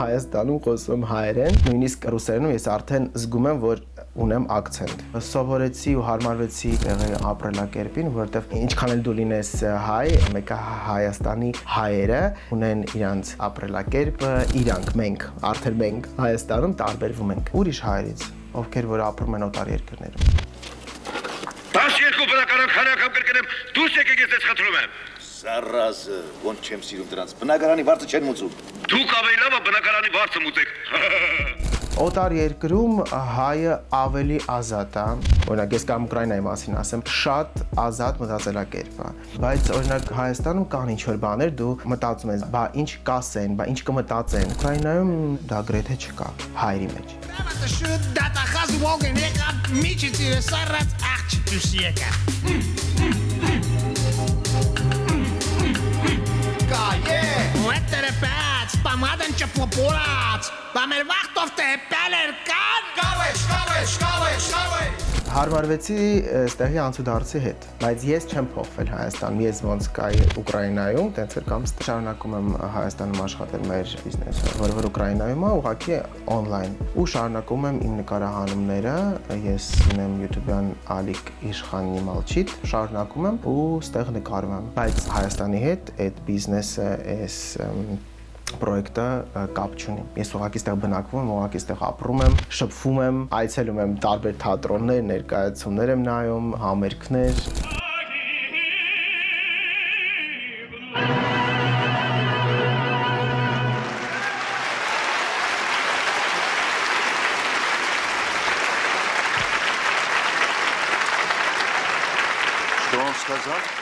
Հայաստանում խոսում հայերեն, նույնիսկ ռուսերենում ես արդեն զգում եմ, որ ունեմ ակցենտ։ Սովորեցի ու հարմարվեցի տեղի ապրելակերպին, որովհետև ինչքան էլ դու լինես հայ, մեկը Հայաստանի հայերը ունեն իրանց ապրելակերպը, իրանք մենք, արդեն մենք Հայաստանում տարբերվում ենք ուրիշ հայերից, ովքեր որ ապրում են օտար երկրներում։ 12 բնականոն քանակամ կրկնեմ, դուրս եկեք ես խնդրում եմ։ Սարազը, ոնց չեմ սիրում դրանց, բնակարանի վարձը չեն մուծում։ Դուք ավելի լավ է բնակարանի վարձը մուծեք։ Օտար երկրում հայը ավելի ազատ է, օրինակ ես կամ Ուկրաինայի մասին ասեմ, շատ ազատ մտածելակերպ է, բայց օրինակ Հայաստանում կան ինչ-որ բաներ, դու մտածում ես, բա ինչ կասեն, բա ինչ կմտածեն, Ուկրաինայում դա գրեթե չկա հայերի մեջ։ Պամադն չփոփորած, բամեր վախտով թե պելեր կան, գավեշ։ Հարմարվեցի այստեղի անցուդարձի հետ, բայց ես չեմ փոխվել Հայաստանում, ես ոնց կայի Ուկրաինայում, տենց էլ կամ շարունակում եմ Հայաստանում աշխատել մեր բիզնեսը, որ Ուկրաինայում է ուղղակի on-line ու շարունակում եմ իմ նկարահանումները, ես ունեմ YouTube-յան Ալիկ Իշխանի Մալչիտ, շարունակում եմ ու ստեղ նկարում եմ, բայց Հայաստանի հետ այդ բիզնեսը, այս պրոյեկտը կապ չունի։ Ես ուղղակի ստեղ բնակվում եմ, ուղղակի ստեղ ապրում եմ, շփվում եմ, այցելում եմ տարբեր թատրոններ, ներկայացումներ եմ նայում, համերգներ։ Что он сказал?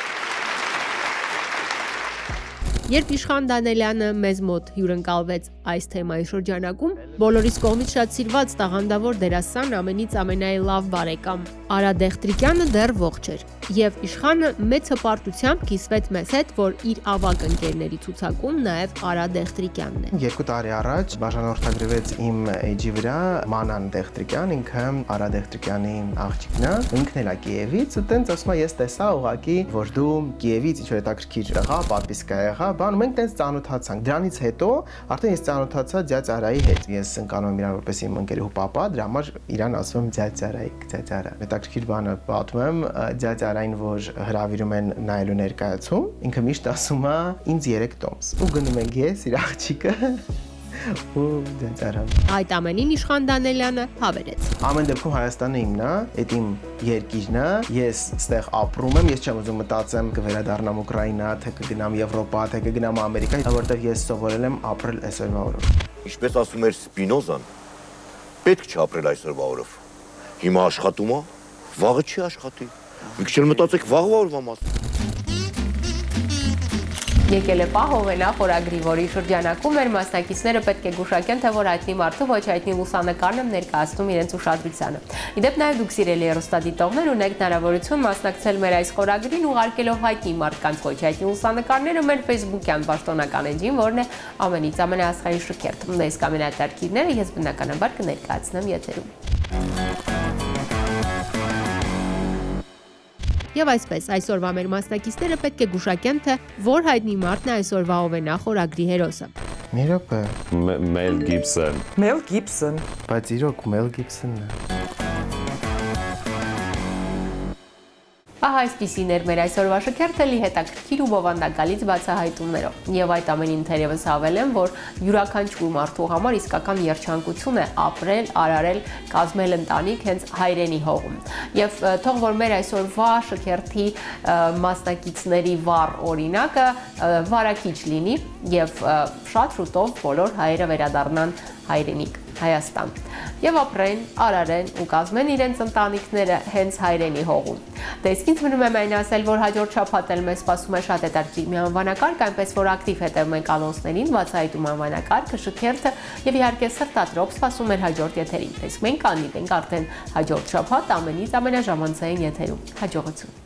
Երբ Իշխան Դանելյանը մեզ մոտ հյուրընկալվեց այս թեմայի շրջանակում, բոլորիս կողմից շատ սիրված տաղանդավոր դերասան ամենից ամենայլավ բարեկամ Արա Դեղտրիկյանը դեռ ողջ էր, եւ Իշխանը մեծ հպարտությամբ կիսվեց մեզ հետ, որ իր ավագ ընկերների ցուցակում նաեւ Արա Դեղտրիկյանն է։ 2 տարի առաջ բաժանորդագրվեց իմ էջի վրա Մանան Դեղտրիկյան, ինքը Արա Դեղտրիկյանի աղջիկն է, ինքն էլ է Կիևից, ու տենց ասում է ես տեսա ուղղակի, որ դու Կիևից ինչ-որ հետաքրքիր եղա, պատվիսկա եղա, բան մենք տենց ծանոթացանք։ Դրանից հետո արդեն ես ծանոթացա ձյաձ Արայի հետ։ Ես ընկանում եմ իրան որպես իմ ընկեր ու պապա, դրա համար իրան ասում եմ ձյաձ Արայիկ, ձյաձ Արա։ Հետաքրքիր բանը պատմում եմ, ձյաձ Արային, որ հրավիրում են նայելու ներկայացում, ինքը միշտ ասում է ինձ 3 տոմս։ Ու գնում ենք ես, իր աղջիկը ու ձյաձ Արան։ Այդ ամենին Իշխան Դանելյանը հավերեց։ Ամեն դեպքում Հայաստանը իմն է, այդ իմ երկիրն է, ես ստեղ ապրում եմ, ես չեմ ուզում մտածեմ կվերադառնամ Ուկրաինա, թե կգնամ Եվրոպա, թե կգնամ Ամերիկա, որտեղ ես սովորել եմ ապրել այսօրվա օրով։ Ինչպես ասում էր Սպինոզան, պետք չէ ապրել այսօրվա օրով։ Հիմա աշխատում է, վաղը չի աշխատի։ Մի քիչ էլ մտածեք վաղվա օրվա մասին։ Եկել է պահ Հովենա խորագրի, որի շրջանակում մեր մասնակիցները պետք է գուշակեն, թե որ հայտնի մարդու ոչ հայտնի լուսանկարն եմ ներկայացնում իրենց ուշադրությանը։ Իդեպ նաև դուք սիրելի հեռուստադիտողներ ունեք հնարավորություն մասնակցել մեր այս խորագրին, ուղարկելով հայտնի մարդկանց ոչ հայտնի լուսանկարները մեր Facebook-յան պաշտոնական էջին, որն է ամենից ամենաասխային շքերթ։ Այս կամենատարկիրները ես բնականաբար կներկայացնեմ եթերում։ Եվ այսպես, այսօրվա մեր մասնակիցները պետք է գուշակեն, թե որ հայտնի մարդն է այսօրվա Հովենա խորագրի հերոսը։ Մի րոպե։ Մել Գիբսոն։ Մել Գիբսոն։ Բայց իրոք Մել Գիբսոնն է։ Ահա այսպիսին էր մեր այսօրվա շքերթը լի հետաքրքիր ու բովանդակալից բացահայտումներով։ Եվ այդ ամենին թերևս հավելեմ, որ յուրաքանչյուր մարդու համար իսկական երջանկություն է ապրել, արարել, կազմել ընտանիք հենց հայրենի հողում։ Եվ թող որ մեր այսօրվա շքերթի մասնակիցների վառ օրինակը վարակիչ լինի եւ շատ շուտով բոլոր հայերը վերադառնան հայրենիք Հայաստան եւ ապրեն, արարեն ու կազմեն իրենց ընտանիքները հենց հայրենի հողում։ Դե իսկ ինձ մնում է միայն ասել, որ հաջորդ շաբաթ էլ մեզ սպասում է շատ հետաքրքիր մի անվանակարգ, այնպես որ ակտիվ հետևում ենք անոնսներին, բացահայտում անվանակարգը, շքերթը եւ իհարկե սրտատրոփ սպասում մեր հաջորդ եթերին։ Իսկ մենք կհանդիպենք արդեն հաջորդ շաբաթ ամենից ամենաժամանցային եթերում։ Հաջողություն։